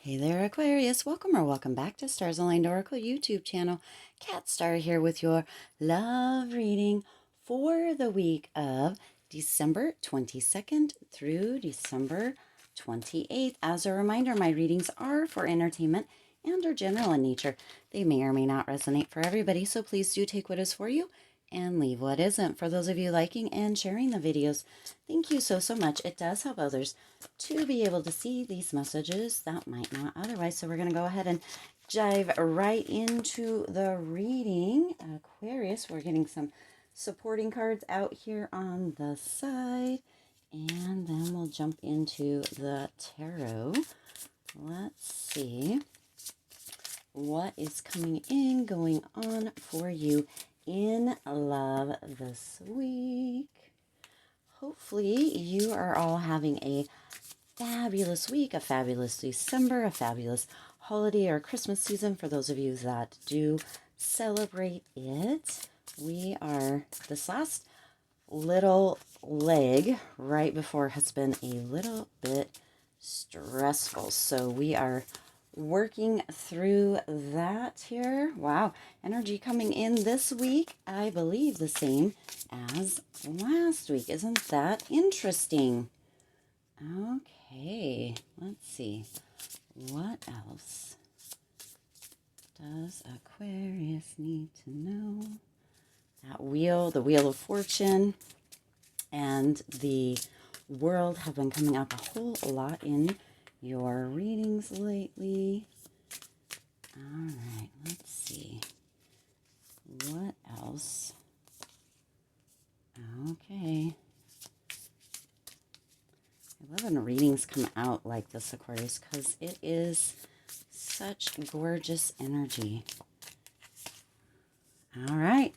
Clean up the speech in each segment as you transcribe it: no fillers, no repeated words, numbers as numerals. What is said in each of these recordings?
Hey there, Aquarius. Welcome or welcome back to Stars Aligned Oracle YouTube channel. Cat Star here with your love reading for the week of December 22nd through December 28th. As a reminder, my readings are for entertainment and are general in nature. They may or may not resonate for everybody, so please do take what is for you and leave what isn't. For those of you liking and sharing the videos, thank you so much. It does help others to be able to see these messages that might not otherwise. So we're going to go ahead and dive right into the reading. Aquarius, we're getting some supporting cards out here on the side, and then we'll jump into the tarot. Let's see what is coming in, going on for you in love this week. Hopefully you are all having a fabulous week, a fabulous December, a fabulous holiday or Christmas season for those of you that do celebrate it. We are, this last little leg right before has been a little bit stressful. So we are working through that here. Wow, energy coming in this week, I believe the same as last week. Isn't that interesting? Okay, let's see. What else does Aquarius need to know? That wheel, the Wheel of Fortune, and the World have been coming up a whole lot in your readings lately. All right, let's see. What else? Okay. I love when readings come out like this, Aquarius, because it is such gorgeous energy. All right.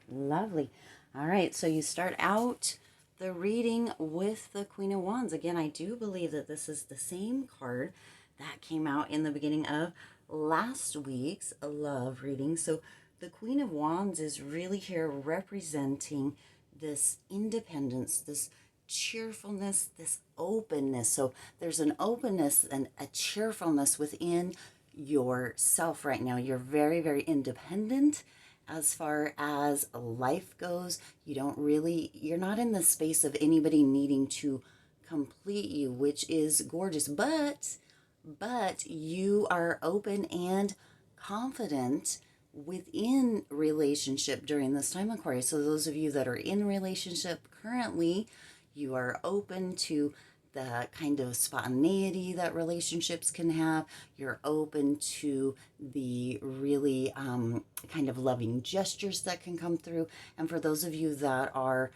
Lovely. All right, so you start out the reading with the Queen of Wands. Again, I do believe that this is the same card that came out in the beginning of last week's love reading. So the Queen of Wands is really here representing this independence, this cheerfulness, this openness. So there's an openness and a cheerfulness within yourself right now. You're very independent as far as life goes. You're not in the space of anybody needing to complete you, which is gorgeous, but you are open and confident within relationship during this time, Aquarius. So those of you that are in relationship currently, you are open to the kind of spontaneity that relationships can have. You're open to the really kind of loving gestures that can come through. And for those of you that are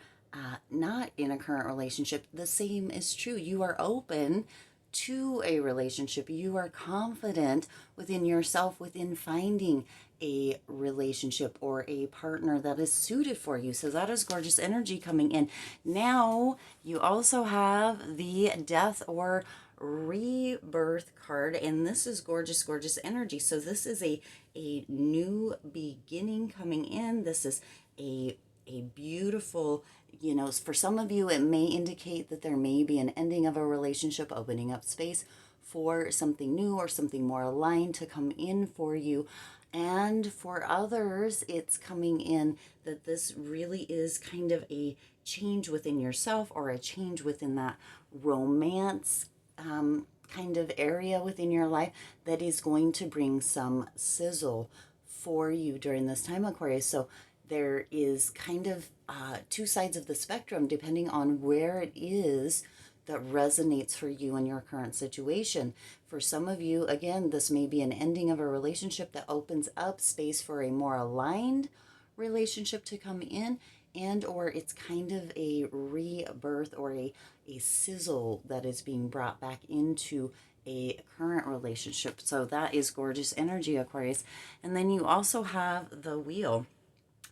not in a current relationship, the same is true. You are open to a relationship. You are confident within yourself, within finding a relationship or a partner that is suited for you. So that is gorgeous energy coming in. Now you also have the Death or Rebirth card, and this is gorgeous energy. So this is a new beginning coming in. This is a beautiful, for some of you, it may indicate that there may be an ending of a relationship, opening up space for something new or something more aligned to come in for you. And for others, it's coming in that this really is kind of a change within yourself or a change within that romance kind of area within your life that is going to bring some sizzle for you during this time, Aquarius. So there is kind of two sides of the spectrum depending on where it is that resonates for you in your current situation. For some of you, again, this may be an ending of a relationship that opens up space for a more aligned relationship to come in, and or it's kind of a rebirth or a sizzle that is being brought back into a current relationship. So that is gorgeous energy, Aquarius. And then you also have the Wheel.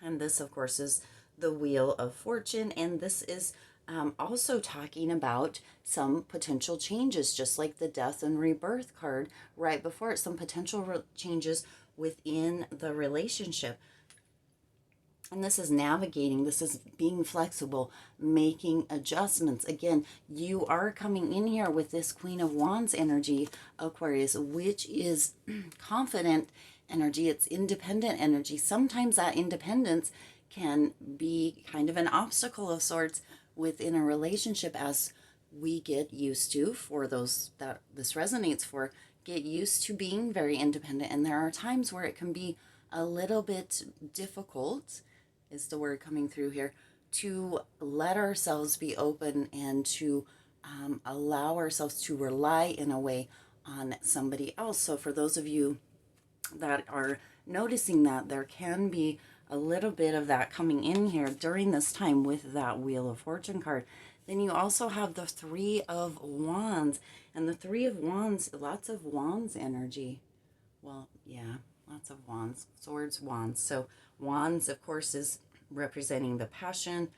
And this, of course, is the Wheel of Fortune. And this is also talking about some potential changes, just like the Death and Rebirth card right before it, some potential changes within the relationship. And this is navigating, this is being flexible, making adjustments. Again, you are coming in here with this Queen of Wands energy, Aquarius, which is confident energy. It's independent energy. Sometimes that independence can be kind of an obstacle of sorts within a relationship, as we get used to, for those that this resonates for, get used to being very independent. And there are times where it can be a little bit difficult, is the word coming through here, to let ourselves be open and to allow ourselves to rely in a way on somebody else. So for those of you that are noticing that, there can be a little bit of that coming in here during this time with that Wheel of Fortune card. Then you also have the Three of Wands, and the Three of Wands, lots of wands energy. Well, yeah, lots of wands, swords, wands. So wands, of course, is representing the passion,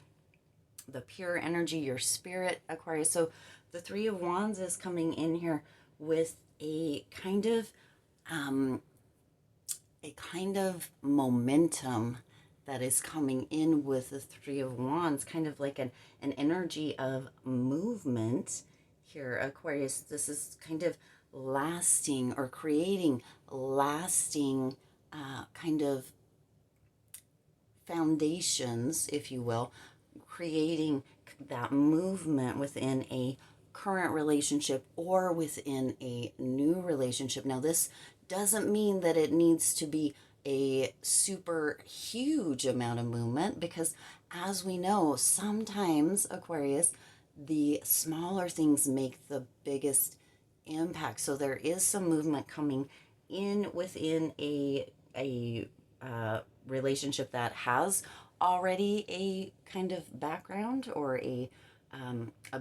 the pure energy, your spirit, Aquarius. So the Three of Wands is coming in here with a kind of momentum that is coming in with the Three of Wands, kind of like an energy of movement here, Aquarius. This is kind of lasting, or creating lasting kind of foundations, if you will, creating that movement within a current relationship or within a new relationship. Now, this doesn't mean that it needs to be a super huge amount of movement, because as we know, sometimes, Aquarius, the smaller things make the biggest impact. So there is some movement coming in within a relationship that has already a kind of background, or a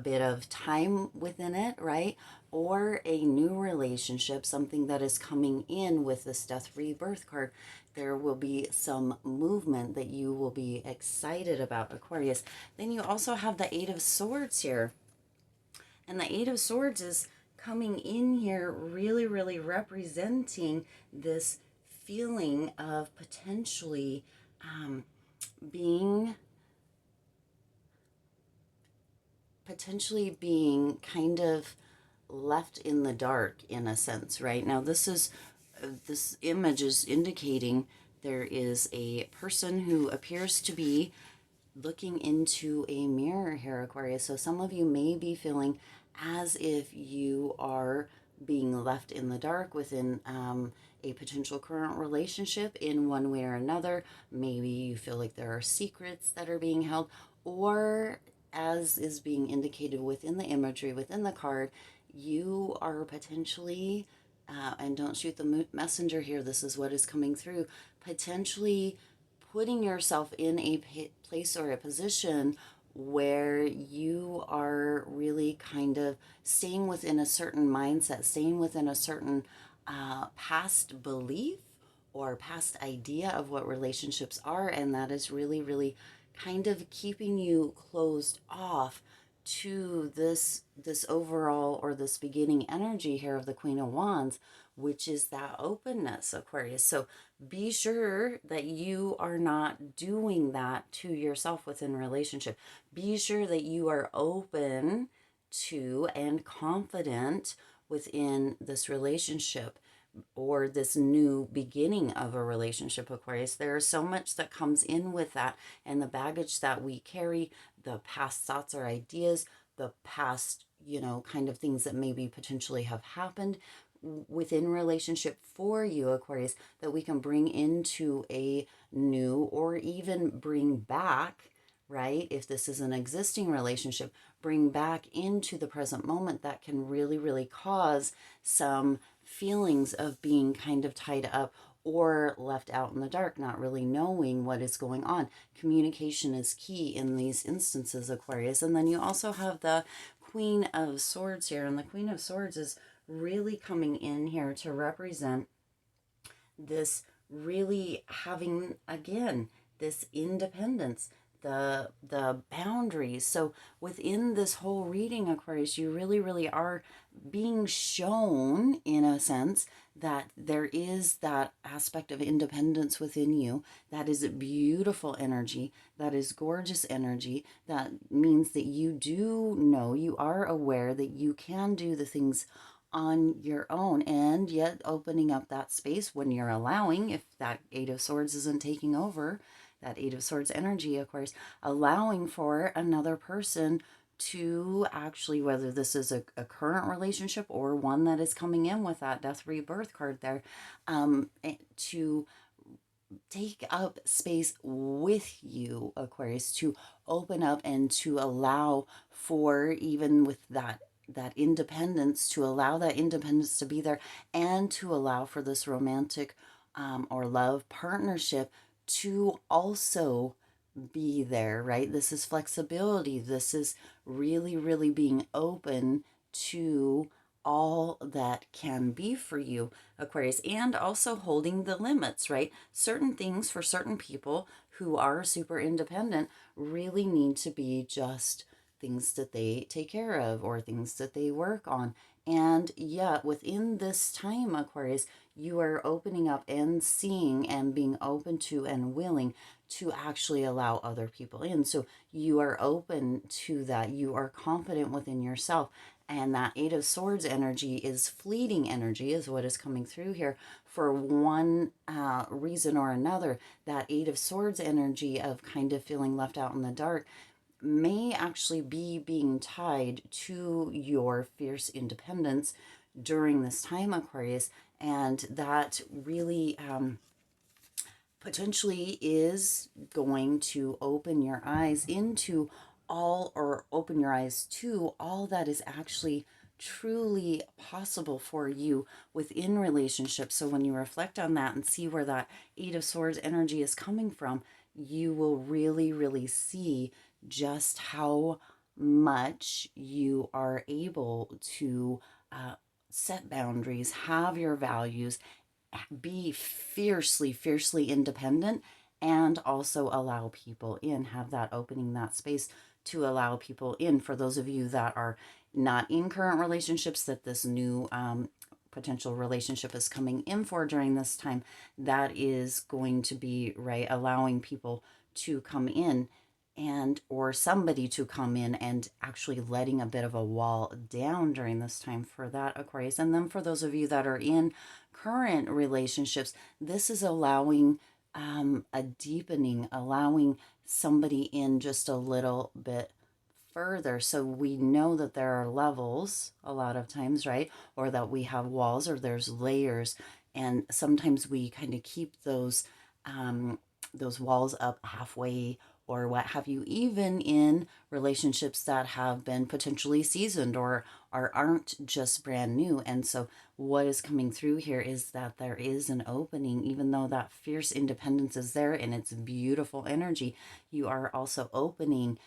bit of time within it, right? Or a new relationship, something that is coming in with this Death Rebirth card. There will be some movement that you will be excited about, Aquarius. Then you also have the Eight of Swords here. And the Eight of Swords is coming in here really, really representing this feeling of potentially being kind of left in the dark, in a sense, right? Now, this image is indicating there is a person who appears to be looking into a mirror here, Aquarius. So some of you may be feeling as if you are being left in the dark within a potential current relationship in one way or another. Maybe you feel like there are secrets that are being held, or, as is being indicated within the imagery, within the card, you are potentially, and don't shoot the messenger here, this is what is coming through, potentially putting yourself in a place or a position where you are really kind of staying within a certain mindset, staying within a certain past belief or past idea of what relationships are, and that is really, really kind of keeping you closed off to this overall, or this beginning energy here of the Queen of Wands, which is that openness, Aquarius. So be sure that you are not doing that to yourself within relationship. Be sure that you are open to and confident within this relationship, or this new beginning of a relationship, Aquarius. There is so much that comes in with that, and the baggage that we carry, the past thoughts or ideas, the past, kind of things that maybe potentially have happened within relationship for you, Aquarius, that we can bring into a new, or even bring back, right? If this is an existing relationship, bring back into the present moment, that can really, really cause some feelings of being kind of tied up or left out in the dark, not really knowing what is going on. Communication is key in these instances, Aquarius. And then you also have the Queen of Swords here, and the Queen of Swords is really coming in here to represent this really having, again, this independence, the boundaries. So within this whole reading, Aquarius, you really are being shown, in a sense, that there is that aspect of independence within you. That is beautiful energy. That is gorgeous energy. That means that you do know, you are aware that you can do the things on your own, and yet opening up that space when you're allowing, if that Eight of Swords isn't taking over, that Eight of Swords energy, of course, allowing for another person to actually, whether this is a current relationship or one that is coming in with that Death Rebirth card there, to take up space with you, Aquarius, to open up and to allow for, even with that independence, to allow that independence to be there, and to allow for this romantic or love partnership to also be there, right? This is flexibility. This is really being open to all that can be for you, Aquarius, and also holding the limits, right? Certain things for certain people who are super independent really need to be just things that they take care of or things that they work on. And yet, within this time, Aquarius, you are opening up and seeing and being open to and willing to actually allow other people in. So you are open to that. You are confident within yourself. And that Eight of Swords energy is fleeting energy, is what is coming through here for one reason or another. That Eight of Swords energy of kind of feeling left out in the dark may actually be being tied to your fierce independence during this time, Aquarius. And that really potentially is going to open your eyes into all, or open your eyes to all that is actually truly possible for you within relationships. So when you reflect on that and see where that Eight of Swords energy is coming from, you will really see just how much you are able to set boundaries, have your values, be fiercely independent, and also allow people in, have that opening, that space to allow people in. For those of you that are not in current relationships, that this new potential relationship is coming in for during this time, that is going to be, right, allowing people to come in, and or somebody to come in, and actually letting a bit of a wall down during this time for that, Aquarius. And then for those of you that are in current relationships, this is allowing a deepening, allowing somebody in just a little bit further. So we know that there are levels a lot of times, right? Or that we have walls, or there's layers. And sometimes we kind of keep those walls up halfway, or what have you, even in relationships that have been potentially seasoned or aren't just brand new. And so what is coming through here is that there is an opening, even though that fierce independence is there and it's beautiful energy, you are also opening,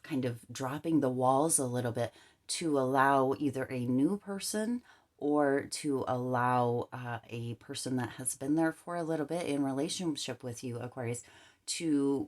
kind of dropping the walls a little bit to allow either a new person, or to allow a person that has been there for a little bit in relationship with you, Aquarius, to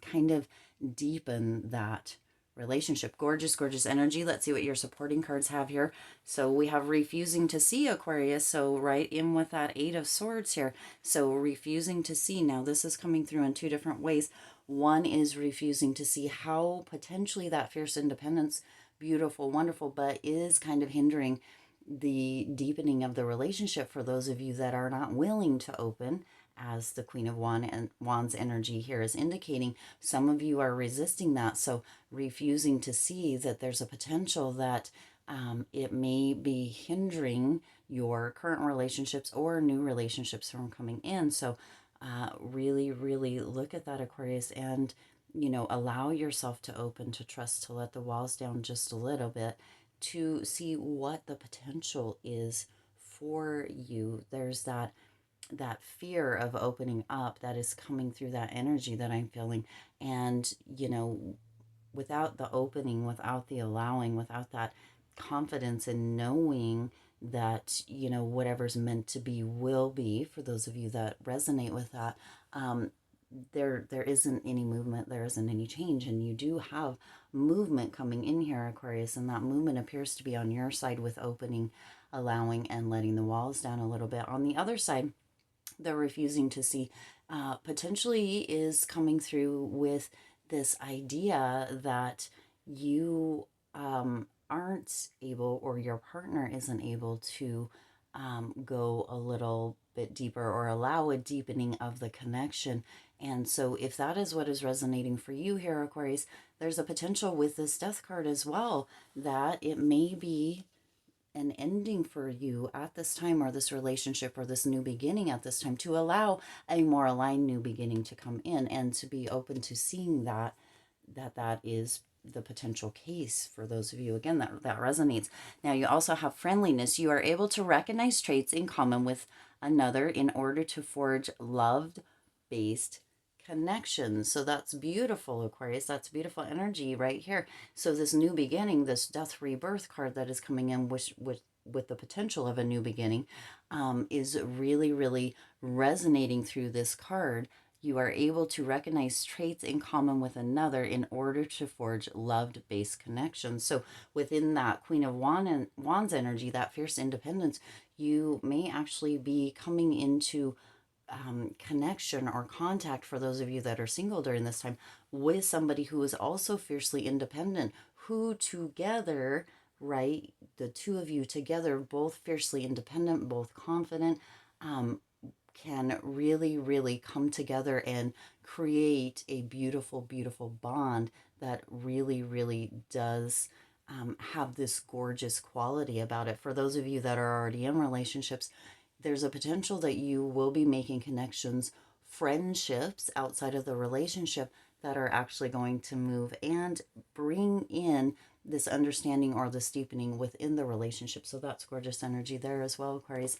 kind of deepen that relationship. Gorgeous energy. Let's see what your supporting cards have here. So we have refusing to see, Aquarius. So right in with that Eight of Swords here. So refusing to see. Now this is coming through in two different ways. One is refusing to see how potentially that fierce independence, beautiful, wonderful, but is kind of hindering the deepening of the relationship for those of you that are not willing to open, as the Queen of Wands energy here is indicating. Some of you are resisting that, so refusing to see that there's a potential that it may be hindering your current relationships or new relationships from coming in. So really look at that, Aquarius, and allow yourself to open, to trust, to let the walls down just a little bit, to see what the potential is for you. There's that fear of opening up that is coming through that energy that I'm feeling. And without the opening, without the allowing, without that confidence in knowing that whatever's meant to be will be, for those of you that resonate with that, there isn't any movement, there isn't any change, and you do have movement coming in here, Aquarius, and that movement appears to be on your side with opening, allowing, and letting the walls down a little bit. On the other side, the refusing to see potentially is coming through with this idea that you aren't able, or your partner isn't able to go a little bit deeper or allow a deepening of the connection. And so if that is what is resonating for you here, Aquarius, there's a potential with this death card as well that it may be an ending for you at this time, or this relationship, or this new beginning at this time, to allow a more aligned new beginning to come in, and to be open to seeing that is the potential case for those of you, again, that resonates. Now, you also have friendliness. You are able to recognize traits in common with another in order to forge love-based connections. So that's beautiful, Aquarius. That's beautiful energy right here. So this new beginning, this death rebirth card that is coming in with the potential of a new beginning, is really, really resonating through this card. You are able to recognize traits in common with another in order to forge love-based connections. So within that Queen of Wands energy, that fierce independence, you may actually be coming into connection or contact, for those of you that are single during this time, with somebody who is also fiercely independent, who together, right, the two of you together, both fiercely independent, both confident, can really, really come together and create a beautiful, beautiful bond that really, really does have this gorgeous quality about it. For those of you that are already in relationships, there's a potential that you will be making connections, friendships outside of the relationship that are actually going to move and bring in this understanding or this deepening within the relationship. So that's gorgeous energy there as well, Aquarius.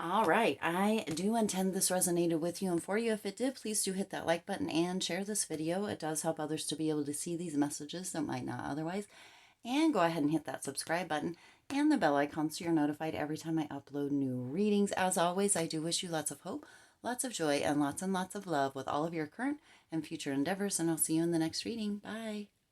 All right, I do intend this resonated with you and for you. If it did, please do hit that like button and share this video. It does help others to be able to see these messages that might not otherwise. And go ahead and hit that subscribe button and the bell icon so you're notified every time I upload new readings. As always, I do wish you lots of hope, lots of joy, and lots of love with all of your current and future endeavors. And I'll see you in the next reading. Bye.